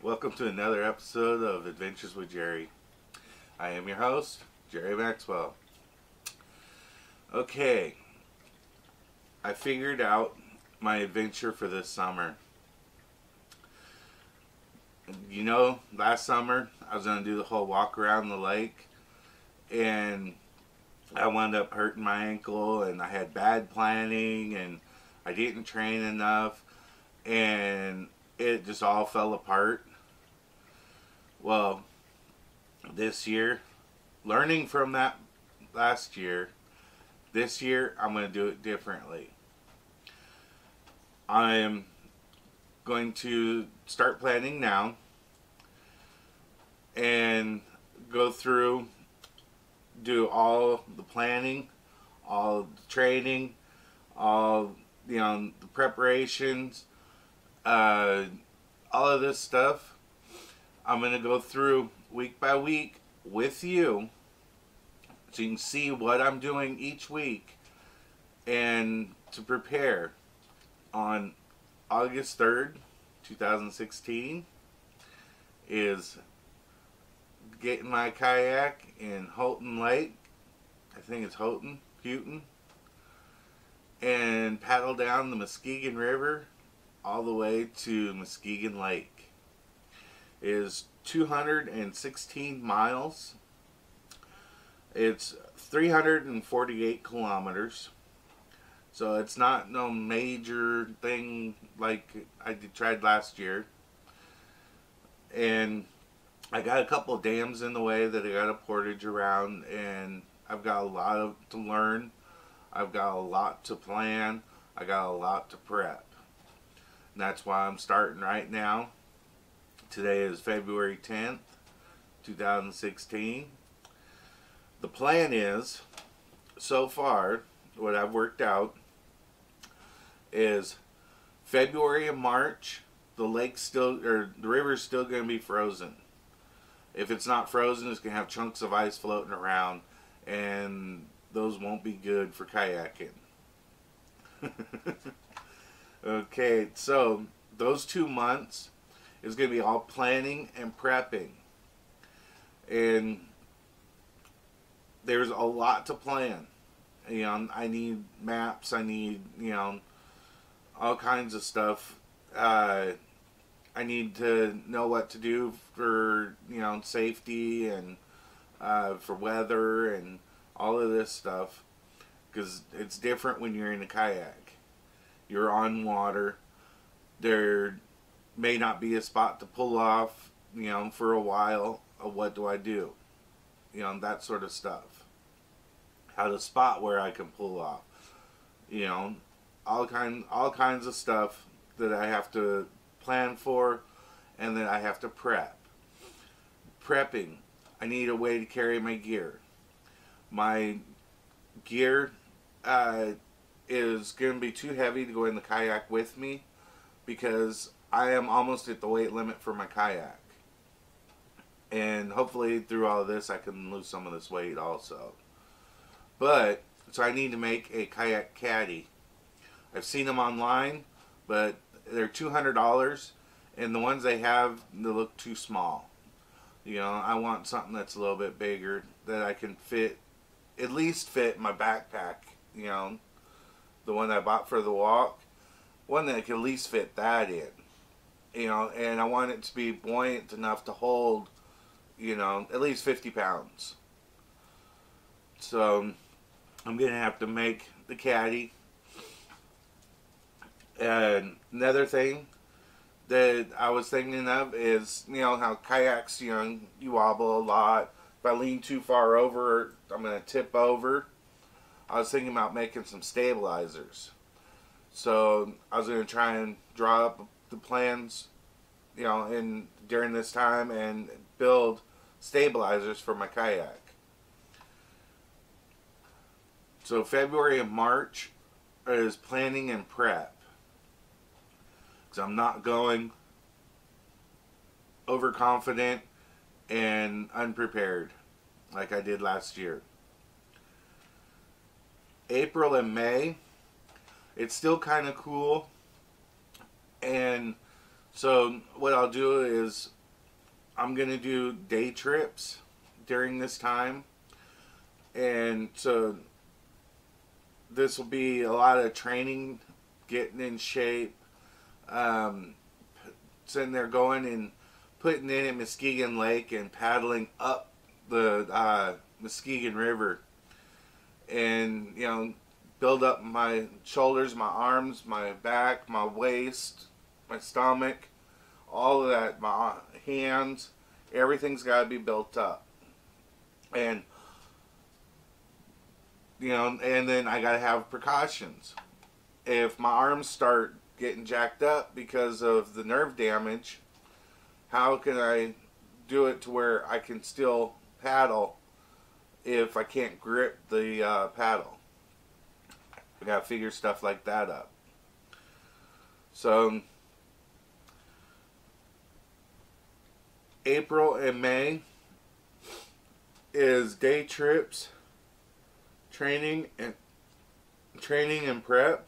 Welcome to another episode of Adventures with Jerry. I am your host, Jerry Maxwell. Okay, I figured out my adventure for this summer. You know, last summer I was going to do the whole walk around the lake, and I wound up hurting my ankle, and I had bad planning, and I didn't train enough, and it just all fell apart. Well, this year, learning from that last year, this year I'm going to do it differently. I am going to start planning now and go through, do all the planning, all the training, all the preparations, all of this stuff. I'm going to go through week by week with you so you can see what I'm doing each week and to prepare. On August 3rd, 2016 is getting my kayak in Houghton Lake. I think it's Houghton, and paddle down the Muskegon River all the way to Muskegon Lake. It is 216 miles. It's 348 kilometers. So it's not no major thing like I tried last year. And I got a couple of dams in the way that I got a portage around, and I've got a lot to learn. I've got a lot to plan. I got a lot to prep. And that's why I'm starting right now. Today is February 10th, 2016. The plan is, so far, what I've worked out is February and March, the river's still going to be frozen. If it's not frozen, it's going to have chunks of ice floating around, and those won't be good for kayaking. Okay, so those 2 months is going to be all planning and prepping. And there's a lot to plan. I need maps, I need, all kinds of stuff. I need to know what to do for, safety and for weather and all of this stuff. Because it's different when you're in a kayak. You're on water. There may not be a spot to pull off, for a while. What do I do? That sort of stuff. How to spot where I can pull off. All kinds of stuff that I have to plan for and that I have to prep. Prepping. I need a way to carry my gear. My gear is going to be too heavy to go in the kayak with me because I am almost at the weight limit for my kayak. And hopefully through all of this I can lose some of this weight also. But, so I need to make a kayak caddy. I've seen them online, but they're $200, and the ones they have, they look too small. I want something that's a little bit bigger that I can fit, at least fit my backpack, the one I bought for the walk, one that can at least fit that in. And I want it to be buoyant enough to hold, at least 50 pounds. So I'm going to have to make the caddy. And another thing that I was thinking of is, how kayaks, you wobble a lot. If I lean too far over, I'm going to tip over. I was thinking about making some stabilizers. So I was going to try and draw up the plans, during this time and build stabilizers for my kayak. So February and March is planning and prep. Because I'm not going overconfident and unprepared like I did last year. April and May, it's still kind of cool. And so what I'll do is I'm going to do day trips during this time. And so this will be a lot of training, getting in shape, sitting there going and putting in at Muskegon Lake and paddling up the Muskegon River. And, you know, build up my shoulders, my arms, my back, my waist, my stomach, all of that, my hands. Everything's got to be built up. And, you know, and then I got to have precautions. If my arms start getting jacked up because of the nerve damage, how can I do it to where I can still paddle if I can't grip the paddle? I got to figure stuff like that up. So April and May is day trips, training and prep.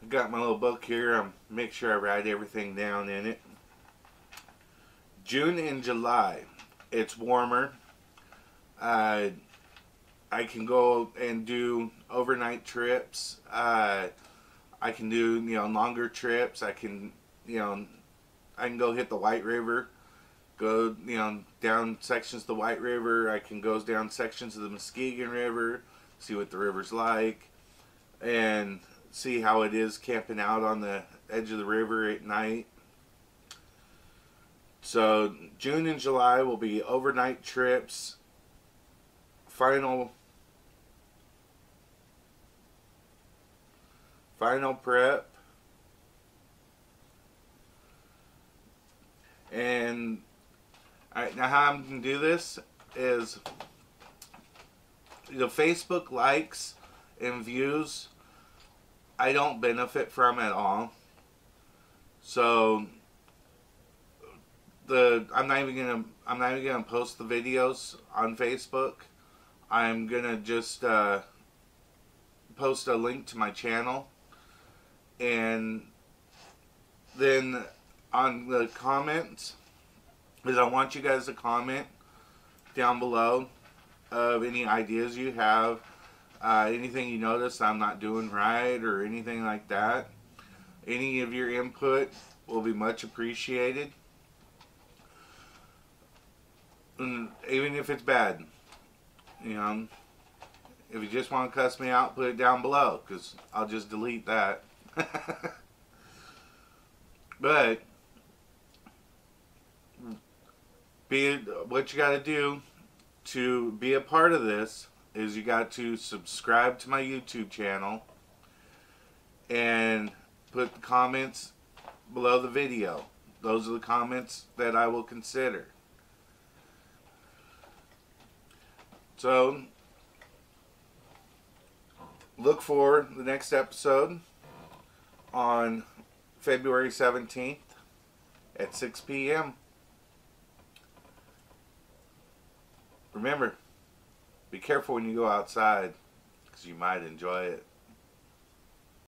I got my little book here. Make sure I write everything down in it. June and July, it's warmer. I can go and do overnight trips. I can do, you know, longer trips. I can, you know, I can go hit the White River, go, you know, down sections of the White River. I can go down sections of the Muskegon River, see what the river's like, and see how it is camping out on the edge of the river at night. So June and July will be overnight trips, final prep, and now how I'm going to do this is the Facebook likes and views I don't benefit from at all. So I'm not even gonna post the videos on Facebook. I'm gonna just post a link to my channel, and then on the comments, is I want you guys to comment down below of any ideas you have, anything you notice I'm not doing right or anything like that. Any of your input will be much appreciated, and even if it's bad, you know. If you just want to cuss me out, put it down below, because I'll just delete that. But what you got to do to be a part of this is you got to subscribe to my YouTube channel and put the comments below the video. Those are the comments that I will consider. So look for the next episode on February 17th at 6 p.m. Remember, be careful when you go outside, because you might enjoy it.